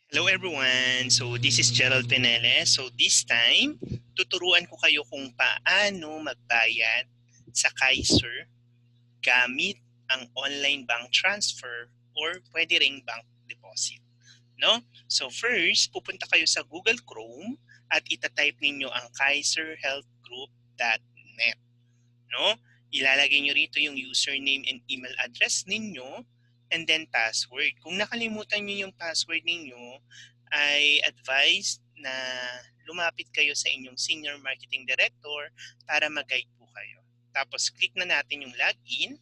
Hello everyone! So this is Gerald Penele. So this time, tuturuan ko kayo kung paano magbayad sa Kaiser gamit ang online bank transfer or pwede ring bank deposit. No? So first, pupunta kayo sa Google Chrome at itatype ninyo ang kaiserhealthgroup.net. No? Ilalagay nyo rito yung username and email address ninyo and then password. Kung nakalimutan nyo yung password ninyo, ay advised na lumapit kayo sa inyong senior marketing director para mag-guide po kayo. Tapos click na natin yung login.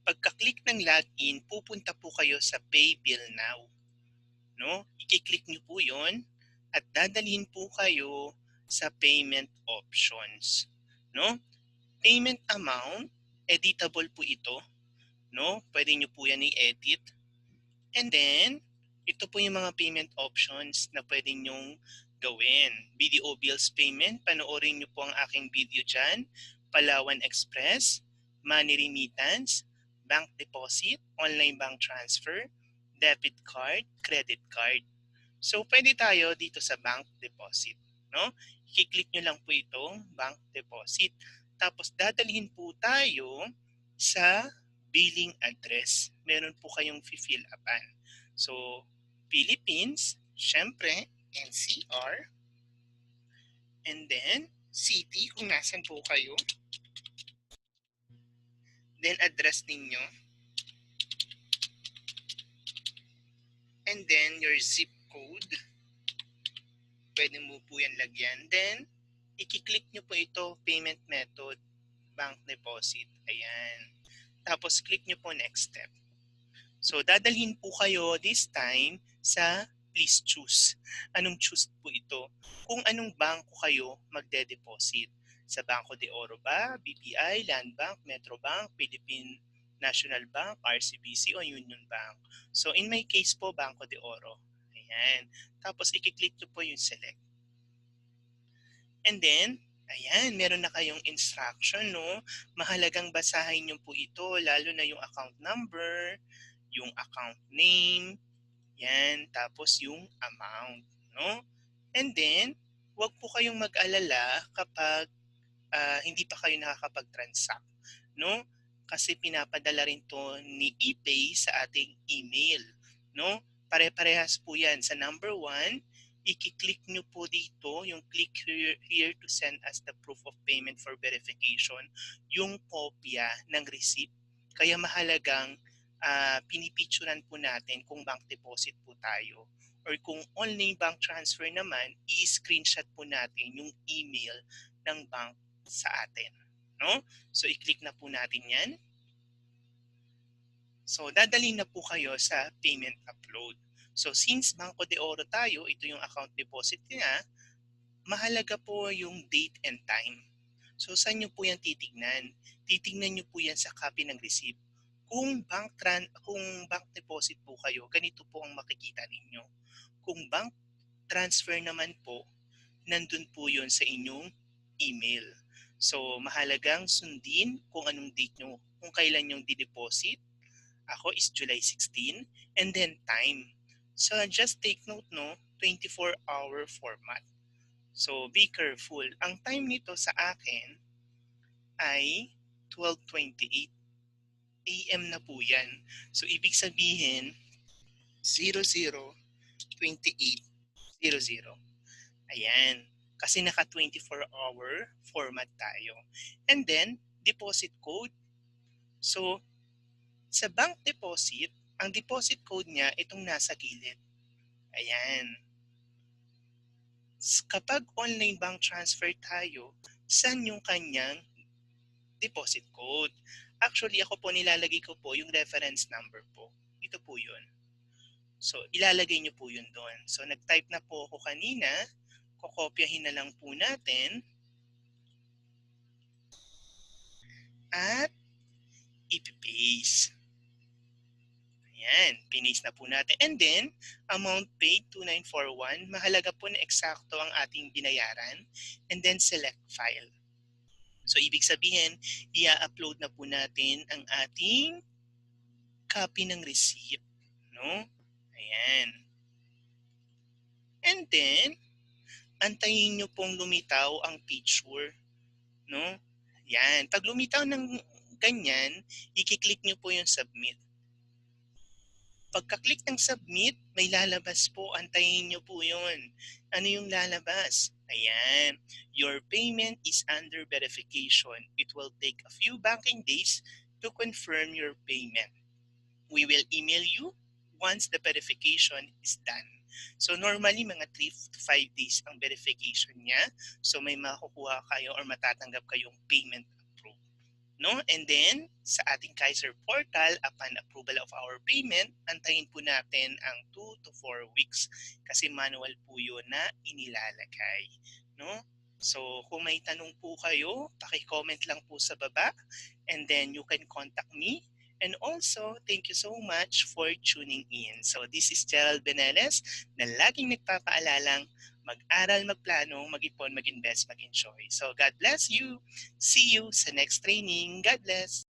Pagka-click ng login, pupunta po kayo sa Pay Bill Now. No? I-click nyo po yun at dadalhin po kayo sa payment options. No? Payment amount, editable po ito. No? Pwede nyo po yan i-edit. And then, ito po yung mga payment options na pwede nyong gawin. BDO Bills Payment, panoorin nyo po ang aking video dyan. Palawan Express, Money Remittance, Bank Deposit, Online Bank Transfer, Debit Card, Credit Card. So, pwede tayo dito sa Bank Deposit. No? I-click nyo lang po itong Bank Deposit. Tapos, dadalhin po tayo sa billing address. Meron po kayong fill upan. So, Philippines, syempre, NCR, and then city kung nasan po kayo, then address ninyo, and then your zip code, pwede mo po yan lagyan. Then, i-click nyo po ito, payment method, bank deposit, ayan. Tapos, click nyo po next step. So, dadalhin po kayo this time sa please choose. Anong choose po ito? Kung anong bangko kayo magde-deposit. Sa Banco de Oro ba, BPI, Land Bank, Metro Bank, Philippine National Bank, RCBC o Union Bank. So, in my case po, Banco de Oro. Ayan. Tapos, i-click nyo po yung select. And then, ayan, meron na kayong instruction, no? Mahalagang basahin nyo po ito, lalo na yung account number, yung account name, yan, tapos yung amount, no? And then, huwag po kayong mag-alala kapag hindi pa kayo nakakapag-transact, no? Kasi pinapadala rin to ni ePay sa ating email, no? Pare-parehas po yan. Sa number 1, i-click nyo po dito yung click here to send us the proof of payment for verification, yung kopya ng receipt. Kaya mahalagang pinipicturan po natin kung bank deposit po tayo or kung online bank transfer naman, i-screenshot po natin yung email ng bank sa atin. No? So, i-click na po natin yan. So, dadalhin na po kayo sa payment upload. So, since Banco de Oro tayo, ito yung account deposit niya, mahalaga po yung date and time. So, saan nyo po yan titignan? Titignan nyo po yan sa copy ng receipt. Kung bank deposit po kayo, ganito po ang makikita ninyo. Kung bank transfer naman po, nandun po yun sa inyong email. So, mahalagang sundin kung anong date nyo, kung kailan yung dideposit. Ako is July 16, and then time. So, just take note, no, 24-hour format. So, be careful. Ang time nito sa akin ay 12:28 AM na po yan. So, ibig sabihin, 00:28:00. Ayan. Kasi naka 24-hour format tayo. And then, deposit code. So, sa bank deposit, ang deposit code niya itong nasa gilid. Ayan. Kapag online bank transfer tayo, saan yung kanyang deposit code? Actually, ako po nilalagay ko po yung reference number po. Ito po yun. So, ilalagay nyo po yun doon. So, nag-type na po ako kanina. Kokopyahin na lang po natin. At ipipaste. Ayan, pinis na po natin. And then, amount paid, 2941. Mahalaga po na eksakto ang ating binayaran. And then, select file. So, ibig sabihin, i-upload na po natin ang ating copy ng receipt. No? Ayan. And then, antayin nyo pong lumitaw ang picture. No? Yan. Pag lumitaw ng ganyan, i-click nyo po yung submit. Pagka-click ng submit, may lalabas po. Antayin nyo po yun. Ano yung lalabas? Ayan. Your payment is under verification. It will take a few banking days to confirm your payment. We will email you once the verification is done. So normally, mga 3 to 5 days ang verification niya. So may makukuha kayo or matatanggap kayong payment approved. No? And then, sa ating Kaiser portal, upon approval of our payment, antayin po natin ang 2 to 4 weeks kasi manual po yun na inilalagay. No? So, kung may tanong po kayo, paki-comment lang po sa baba and then you can contact me. And also, thank you so much for tuning in. So, this is Gerald Beneles na laging nagpapaalalang mag-aral, magplano, mag-ipon, mag-invest, mag-enjoy. So, God bless you. See you sa next training. God bless.